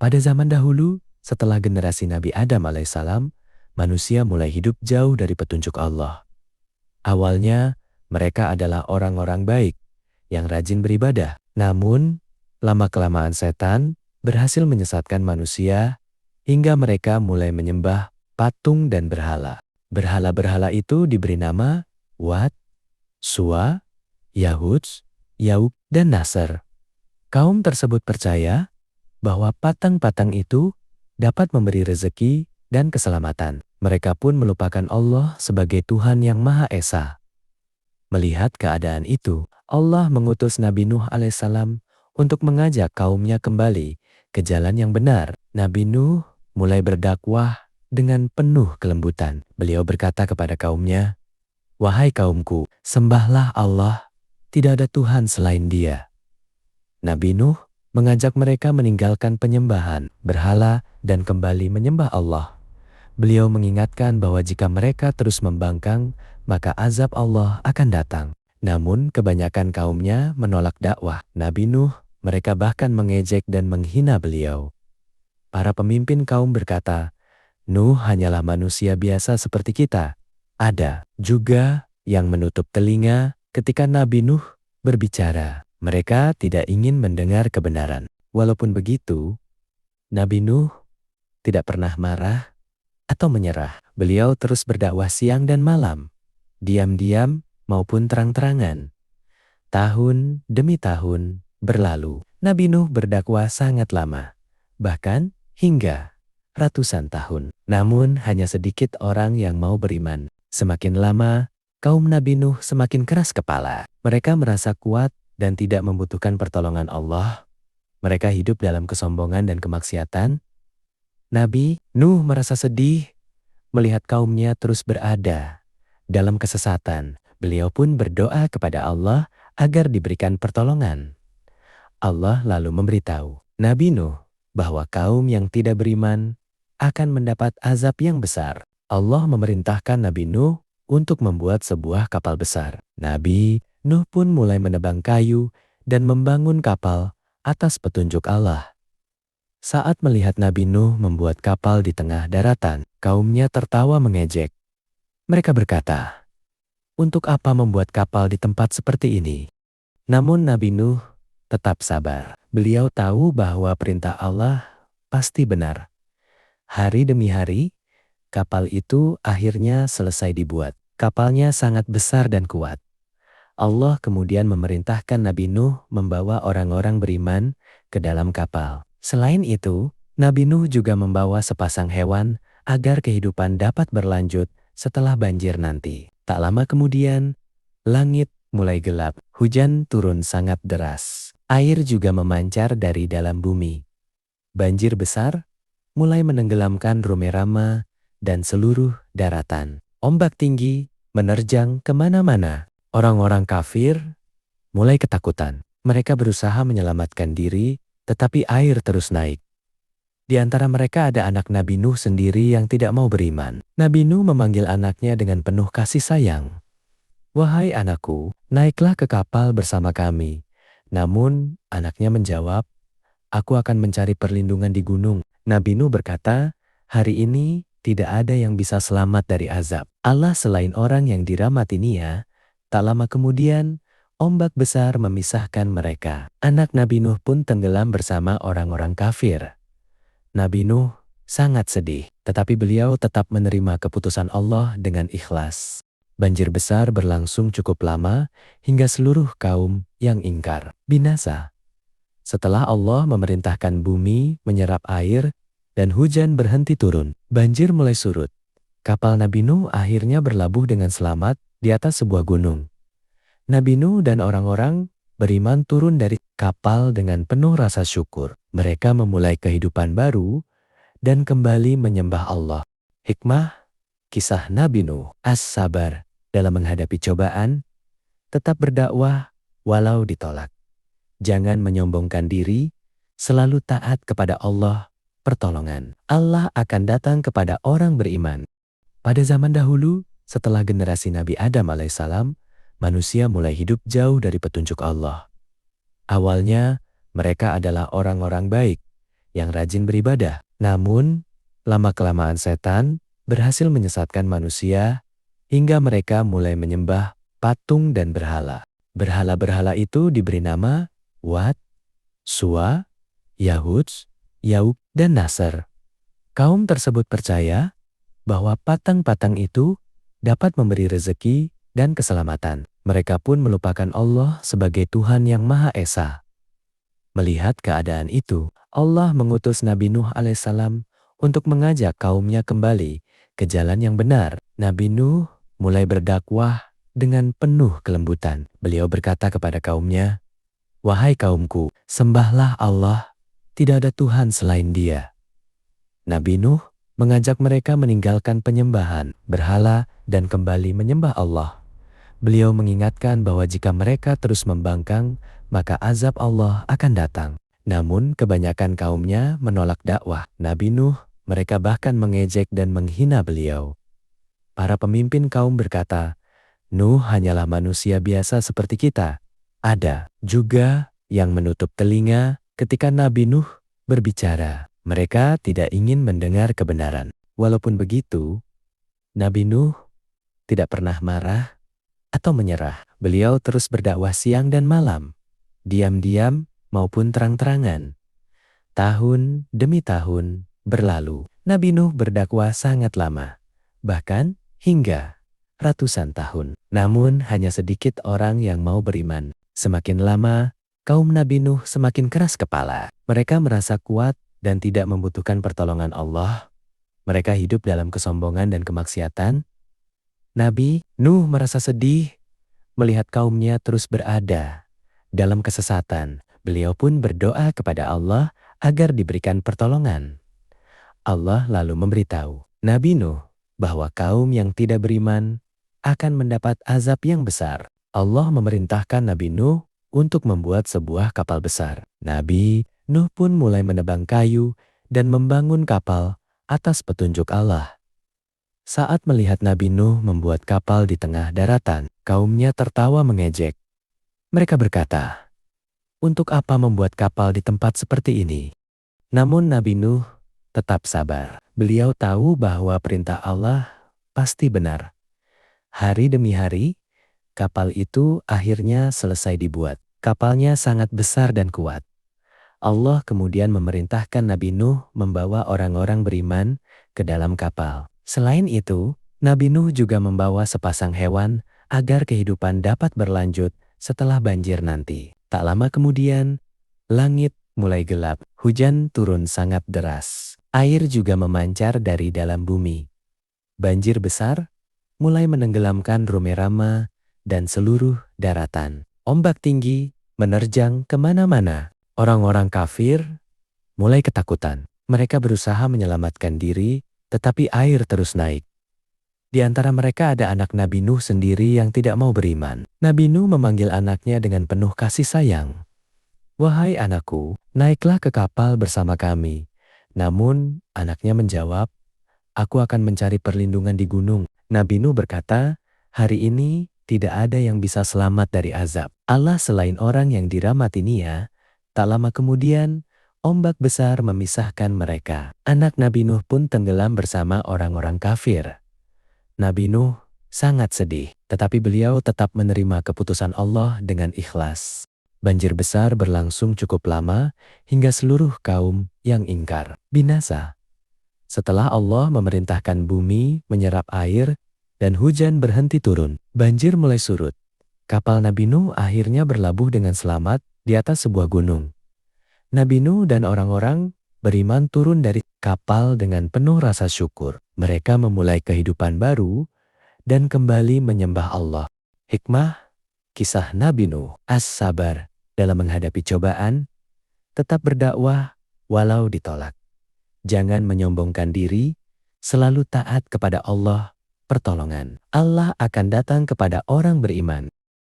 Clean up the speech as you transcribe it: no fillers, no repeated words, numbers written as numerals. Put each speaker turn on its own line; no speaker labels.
Pada zaman dahulu, setelah generasi Nabi Adam alaihissalam, manusia mulai hidup jauh dari petunjuk Allah. Awalnya, mereka adalah orang-orang baik yang rajin beribadah. Namun, lama-kelamaan setan berhasil menyesatkan manusia hingga mereka mulai menyembah patung dan berhala. Berhala-berhala itu diberi nama Wat, Suwa, Yahuds, Yauk, dan Nasr. Kaum tersebut percaya bahwa patang-patang itu dapat memberi rezeki dan keselamatan. Mereka pun melupakan Allah sebagai Tuhan yang Maha Esa. Melihat keadaan itu, Allah mengutus Nabi Nuh alaihissalam untuk mengajak kaumnya kembali ke jalan yang benar. Nabi Nuh mulai berdakwah dengan penuh kelembutan. Beliau berkata kepada kaumnya, "Wahai kaumku, sembahlah Allah, tidak ada Tuhan selain Dia." Nabi Nuh mengajak mereka meninggalkan penyembahan berhala dan kembali menyembah Allah. Beliau mengingatkan bahwa jika mereka terus membangkang, maka azab Allah akan datang. Namun kebanyakan kaumnya menolak dakwah Nabi Nuh. Mereka bahkan mengejek dan menghina beliau. Para pemimpin kaum berkata, "Nuh hanyalah manusia biasa seperti kita." Ada juga yang menutup telinga ketika Nabi Nuh berbicara. Mereka tidak ingin mendengar kebenaran. Walaupun begitu, Nabi Nuh tidak pernah marah atau menyerah. Beliau terus berdakwah siang dan malam, diam-diam maupun terang-terangan. Tahun demi tahun berlalu. Nabi Nuh berdakwah sangat lama, bahkan hingga ratusan tahun. Namun hanya sedikit orang yang mau beriman. Semakin lama, kaum Nabi Nuh semakin keras kepala. Mereka merasa kuat dan tidak membutuhkan pertolongan Allah. Mereka hidup dalam kesombongan dan kemaksiatan. Nabi Nuh merasa sedih melihat kaumnya terus berada dalam kesesatan. Beliau pun berdoa kepada Allah agar diberikan pertolongan. Allah lalu memberitahu Nabi Nuh bahwa kaum yang tidak beriman akan mendapat azab yang besar. Allah memerintahkan Nabi Nuh untuk membuat sebuah kapal besar. Nabi Nuh pun mulai menebang kayu dan membangun kapal atas petunjuk Allah. Saat melihat Nabi Nuh membuat kapal di tengah daratan, kaumnya tertawa mengejek. Mereka berkata, "Untuk apa membuat kapal di tempat seperti ini?" Namun Nabi Nuh tetap sabar. Beliau tahu bahwa perintah Allah pasti benar. Hari demi hari, kapal itu akhirnya selesai dibuat. Kapalnya sangat besar dan kuat. Allah kemudian memerintahkan Nabi Nuh membawa orang-orang beriman ke dalam kapal. Selain itu, Nabi Nuh juga membawa sepasang hewan agar kehidupan dapat berlanjut setelah banjir nanti. Tak lama kemudian, langit mulai gelap. Hujan turun sangat deras. Air juga memancar dari dalam bumi. Banjir besar mulai menenggelamkan Rumerama dan seluruh daratan. Ombak tinggi menerjang kemana-mana. Orang-orang kafir mulai ketakutan. Mereka berusaha menyelamatkan diri, tetapi air terus naik. Di antara mereka ada anak Nabi Nuh sendiri yang tidak mau beriman. Nabi Nuh memanggil anaknya dengan penuh kasih sayang. "Wahai anakku, naiklah ke kapal bersama kami." Namun anaknya menjawab, "Aku akan mencari perlindungan di gunung." Nabi Nuh berkata, "Hari ini tidak ada yang bisa selamat dari azab Allah selain orang yang dirahmati Nia." Tak lama kemudian, ombak besar memisahkan mereka. Anak Nabi Nuh pun tenggelam bersama orang-orang kafir. Nabi Nuh sangat sedih, tetapi beliau tetap menerima keputusan Allah dengan ikhlas. Banjir besar berlangsung cukup lama hingga seluruh kaum yang ingkar binasa. Setelah Allah memerintahkan bumi menyerap air dan hujan berhenti turun, banjir mulai surut. Kapal Nabi Nuh akhirnya berlabuh dengan selamat di atas sebuah gunung. Nabi Nuh dan orang-orang beriman turun dari kapal dengan penuh rasa syukur. Mereka memulai kehidupan baru dan kembali menyembah Allah. Hikmah kisah Nabi Nuh. As-sabar dalam menghadapi cobaan, tetap berdakwah walau ditolak. Jangan menyombongkan diri, selalu taat kepada Allah. Pertolongan Allah akan datang kepada orang beriman. Pada zaman dahulu, setelah generasi Nabi Adam alaihissalam, manusia mulai hidup jauh dari petunjuk Allah. Awalnya, mereka adalah orang-orang baik yang rajin beribadah. Namun, lama-kelamaan setan berhasil menyesatkan manusia hingga mereka mulai menyembah patung dan berhala. Berhala-berhala itu diberi nama Wat, Suwa, Yahuds, Yauk, dan Nasr. Kaum tersebut percaya bahwa patang-patang itu dapat memberi rezeki dan keselamatan. Mereka pun melupakan Allah sebagai Tuhan yang Maha Esa. Melihat keadaan itu, Allah mengutus Nabi Nuh alaihissalam untuk mengajak kaumnya kembali ke jalan yang benar. Nabi Nuh mulai berdakwah dengan penuh kelembutan. Beliau berkata kepada kaumnya, "Wahai kaumku, sembahlah Allah, tidak ada Tuhan selain Dia." Nabi Nuh mengajak mereka meninggalkan penyembahan berhala dan kembali menyembah Allah. Beliau mengingatkan bahwa jika mereka terus membangkang, maka azab Allah akan datang. Namun kebanyakan kaumnya menolak dakwah Nabi Nuh. Mereka bahkan mengejek dan menghina beliau. Para pemimpin kaum berkata, "Nuh hanyalah manusia biasa seperti kita." Ada juga yang menutup telinga ketika Nabi Nuh berbicara. Mereka tidak ingin mendengar kebenaran. Walaupun begitu, Nabi Nuh tidak pernah marah atau menyerah. Beliau terus berdakwah siang dan malam, diam-diam maupun terang-terangan. Tahun demi tahun berlalu. Nabi Nuh berdakwah sangat lama, bahkan hingga ratusan tahun. Namun hanya sedikit orang yang mau beriman. Semakin lama, kaum Nabi Nuh semakin keras kepala. Mereka merasa kuat dan tidak membutuhkan pertolongan Allah. Mereka hidup dalam kesombongan dan kemaksiatan. Nabi Nuh merasa sedih melihat kaumnya terus berada dalam kesesatan. Beliau pun berdoa kepada Allah agar diberikan pertolongan. Allah lalu memberitahu Nabi Nuh bahwa kaum yang tidak beriman akan mendapat azab yang besar. Allah memerintahkan Nabi Nuh untuk membuat sebuah kapal besar. Nabi Nuh pun mulai menebang kayu dan membangun kapal atas petunjuk Allah. Saat melihat Nabi Nuh membuat kapal di tengah daratan, kaumnya tertawa mengejek. Mereka berkata, "Untuk apa membuat kapal di tempat seperti ini?" Namun Nabi Nuh tetap sabar. Beliau tahu bahwa perintah Allah pasti benar. Hari demi hari, kapal itu akhirnya selesai dibuat. Kapalnya sangat besar dan kuat. Allah kemudian memerintahkan Nabi Nuh membawa orang-orang beriman ke dalam kapal. Selain itu, Nabi Nuh juga membawa sepasang hewan agar kehidupan dapat berlanjut setelah banjir nanti. Tak lama kemudian, langit mulai gelap, hujan turun sangat deras. Air juga memancar dari dalam bumi. Banjir besar mulai menenggelamkan Roma dan seluruh daratan. Ombak tinggi menerjang kemana-mana. Orang-orang kafir mulai ketakutan. Mereka berusaha menyelamatkan diri, tetapi air terus naik. Di antara mereka ada anak Nabi Nuh sendiri yang tidak mau beriman. Nabi Nuh memanggil anaknya dengan penuh kasih sayang. "Wahai anakku, naiklah ke kapal bersama kami." Namun anaknya menjawab, "Aku akan mencari perlindungan di gunung." Nabi Nuh berkata, "Hari ini tidak ada yang bisa selamat dari azab Allah selain orang yang dirahmati Nia." Tak lama kemudian, ombak besar memisahkan mereka. Anak Nabi Nuh pun tenggelam bersama orang-orang kafir. Nabi Nuh sangat sedih, tetapi beliau tetap menerima keputusan Allah dengan ikhlas. Banjir besar berlangsung cukup lama hingga seluruh kaum yang ingkar binasa. Setelah Allah memerintahkan bumi menyerap air dan hujan berhenti turun, banjir mulai surut. Kapal Nabi Nuh akhirnya berlabuh dengan selamat di atas sebuah gunung. Nabi Nuh dan orang-orang beriman turun dari kapal dengan penuh rasa syukur. Mereka memulai kehidupan baru dan kembali menyembah Allah. Hikmah kisah Nabi Nuh. As-sabar dalam menghadapi cobaan, tetap berdakwah walau ditolak. Jangan menyombongkan diri, selalu taat kepada Allah. Pertolongan Allah akan datang kepada orang beriman.